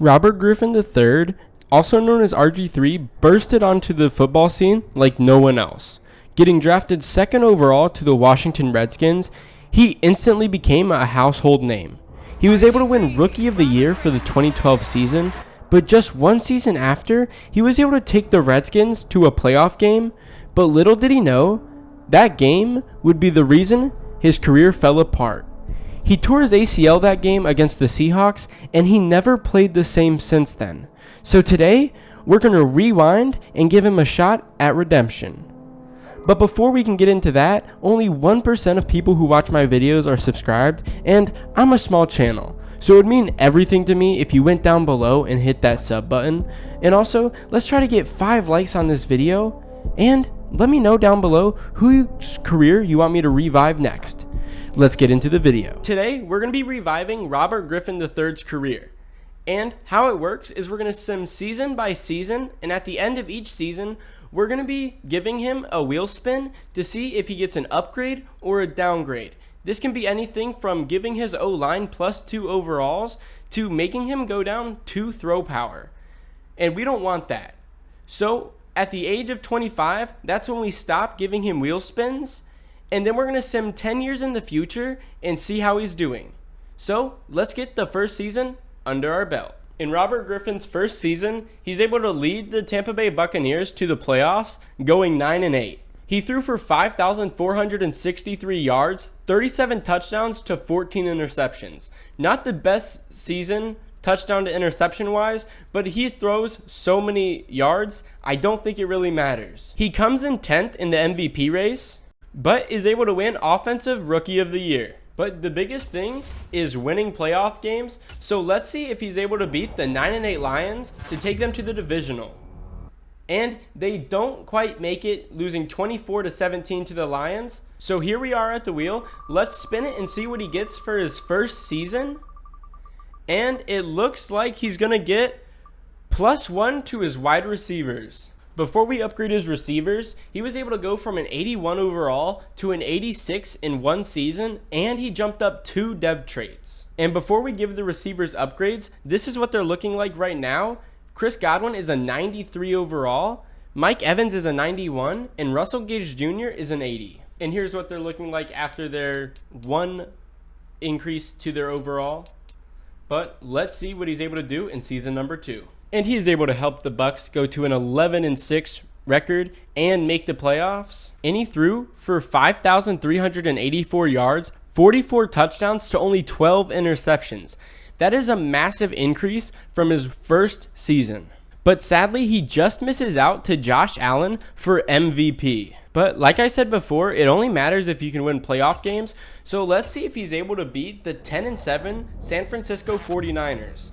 Robert Griffin III, also known as RG3, bursted onto the football scene like no one else. Getting drafted second overall to the Washington Redskins, he instantly became a household name. He was able to win Rookie of the Year for the 2012 season, but just one season after, he was able to take the Redskins to a playoff game, but little did he know, that game would be the reason his career fell apart. He tore his ACL that game against the Seahawks, and he never played the same since then. So today, we're going to rewind and give him a shot at redemption. But before we can get into that, only 1% of people who watch my videos are subscribed, and I'm a small channel. So it would mean everything to me if you went down below and hit that sub button. And also, let's try to get 5 likes on this video, and let me know down below whose career you want me to revive next. Let's get into the video. Today, we're going to be reviving Robert Griffin III's career. And how it works is we're going to sim season by season, and at the end of each season, we're going to be giving him a wheel spin to see if he gets an upgrade or a downgrade. This can be anything from giving his O-line +2 overalls to making him go down 2 throw power. And we don't want that. So at the age of 25, that's when we stop giving him wheel spins. And then we're going to sim 10 years in the future and see how he's doing. So let's get the first season under our belt. In Robert Griffin's first season, he's able to lead the Tampa Bay Buccaneers to the playoffs, going 9-8. He threw for 5,463 yards, 37 touchdowns to 14 interceptions. Not the best season touchdown to interception wise, but he throws so many yards, I don't think it really matters. He comes in 10th in the MVP race, but is able to win Offensive Rookie of the Year. But the biggest thing is winning playoff games, so let's see if he's able to beat the 9-8 Lions to take them to the divisional. And they don't quite make it, losing 24-17 to the Lions. So here we are at the wheel. Let's spin it and see what he gets for his first season. And it looks like he's going to get +1 to his wide receivers. Before we upgrade his receivers, he was able to go from an 81 overall to an 86 in one season, and he jumped up 2 dev traits. And before we give the receivers upgrades, this is what they're looking like right now. Chris Godwin is a 93 overall, Mike Evans is a 91, and Russell Gage Jr. is an 80. And here's what they're looking like after their 1 increase to their overall. But let's see what he's able to do in season number 2. And he is able to help the Bucs go to an 11-6 record and make the playoffs. And he threw for 5,384 yards, 44 touchdowns to only 12 interceptions. That is a massive increase from his first season. But sadly, he just misses out to Josh Allen for MVP. But like I said before, it only matters if you can win playoff games. So let's see if he's able to beat the 10-7 San Francisco 49ers.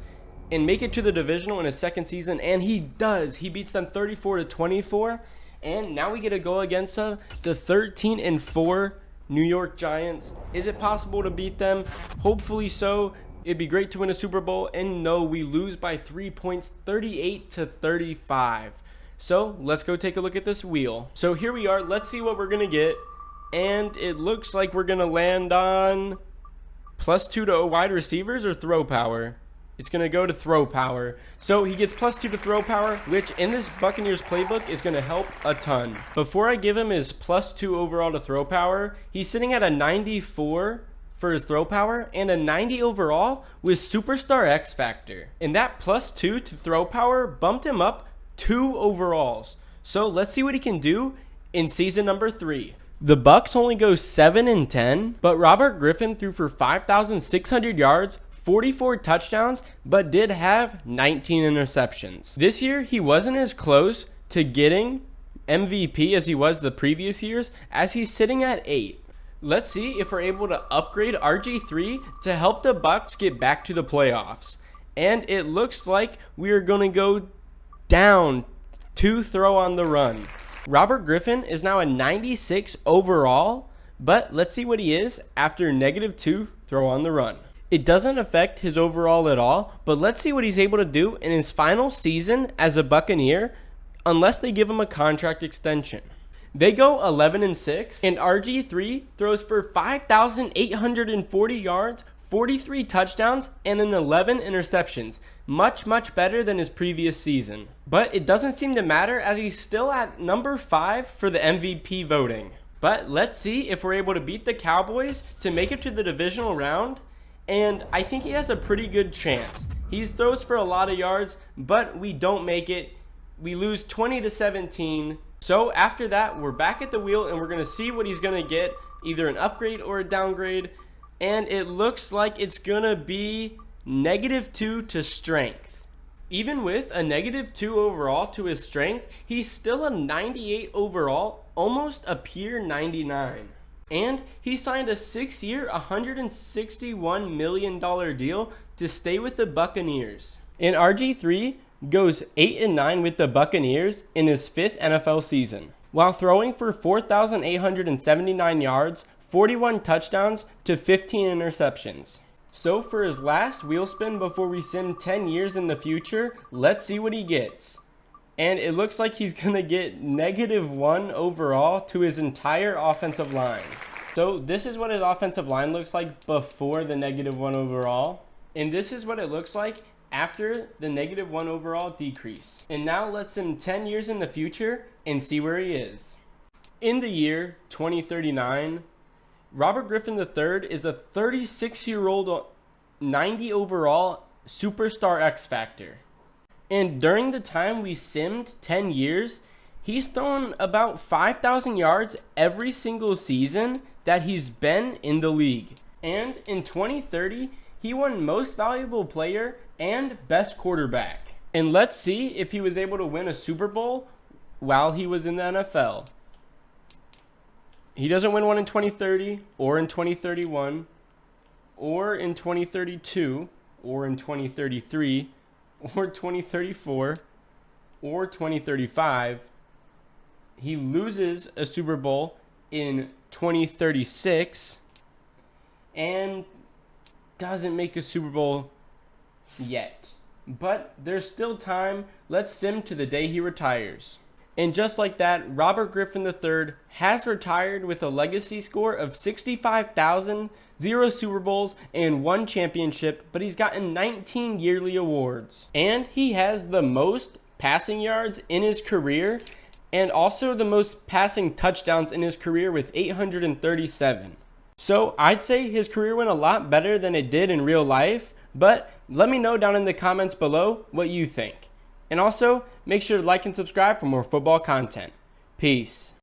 And make it to the divisional in his second season, and he does. He beats them 34-24, and now we get to go against the 13-4 New York Giants. Is it possible to beat them? Hopefully so. It'd be great to win a Super Bowl, and no, we lose by 3 points, 38-35. So let's go take a look at this wheel. So here we are. Let's see what we're gonna get, and it looks like we're gonna land on +2 to wide receivers or throw power. It's going to go to throw power. So he gets +2 to throw power, which in this Buccaneers playbook is going to help a ton. Before I give him his +2 overall to throw power, he's sitting at a 94 for his throw power and a 90 overall with Superstar X Factor. And that +2 to throw power bumped him up 2 overalls. So let's see what he can do in season number 3. The Bucs only go 7-10, but Robert Griffin threw for 5,600 yards, 44 touchdowns, but did have 19 interceptions. This year, he wasn't as close to getting MVP as he was the previous years, as he's sitting at 8. Let's see if we're able to upgrade RG3 to help the Bucs get back to the playoffs. And it looks like we're going to go down 2 throw on the run. Robert Griffin is now a 96 overall, but let's see what he is after -2 throw on the run. It doesn't affect his overall at all, but let's see what he's able to do in his final season as a Buccaneer, unless they give him a contract extension. They go 11-6, and RG3 throws for 5,840 yards, 43 touchdowns, and an 11 interceptions. Much better than his previous season. But it doesn't seem to matter as he's still at number 5 for the MVP voting. But let's see if we're able to beat the Cowboys to make it to the divisional round. And I think he has a pretty good chance. He throws for a lot of yards, but we don't make it. We lose 20-17. So after that, we're back at the wheel and we're going to see what he's going to get, either an upgrade or a downgrade. And it looks like it's going to be -2 to strength. Even with a -2 overall to his strength, he's still a 98 overall, almost a pure 99. And he signed a 6-year, $161 million deal to stay with the Buccaneers. And RG3 goes 8-9 with the Buccaneers in his 5th NFL season, while throwing for 4,879 yards, 41 touchdowns to 15 interceptions. So for his last wheel spin before we sim 10 years in the future, let's see what he gets. And it looks like he's going to get -1 overall to his entire offensive line. So this is what his offensive line looks like before the -1 overall. And this is what it looks like after the -1 overall decrease. And now let's sim 10 years in the future and see where he is. In the year 2039, Robert Griffin III is a 36-year-old 90 overall superstar X Factor. And during the time we simmed 10 years, he's thrown about 5,000 yards every single season that he's been in the league. And in 2030, he won Most Valuable Player and Best Quarterback. And let's see if he was able to win a Super Bowl while he was in the NFL. He doesn't win one in 2030 or in 2031 or in 2032 or in 2033 or 2034 or 2035. He loses a Super Bowl in 2036 and doesn't make a Super Bowl yet. But there's still time. Let's sim to the day he retires. And just like that, Robert Griffin III has retired with a legacy score of 65,000, 0 Super Bowls, and 1 championship, but he's gotten 19 yearly awards. And he has the most passing yards in his career, and also the most passing touchdowns in his career with 837. So I'd say his career went a lot better than it did in real life, but let me know down in the comments below what you think. And also, make sure to like and subscribe for more football content. Peace.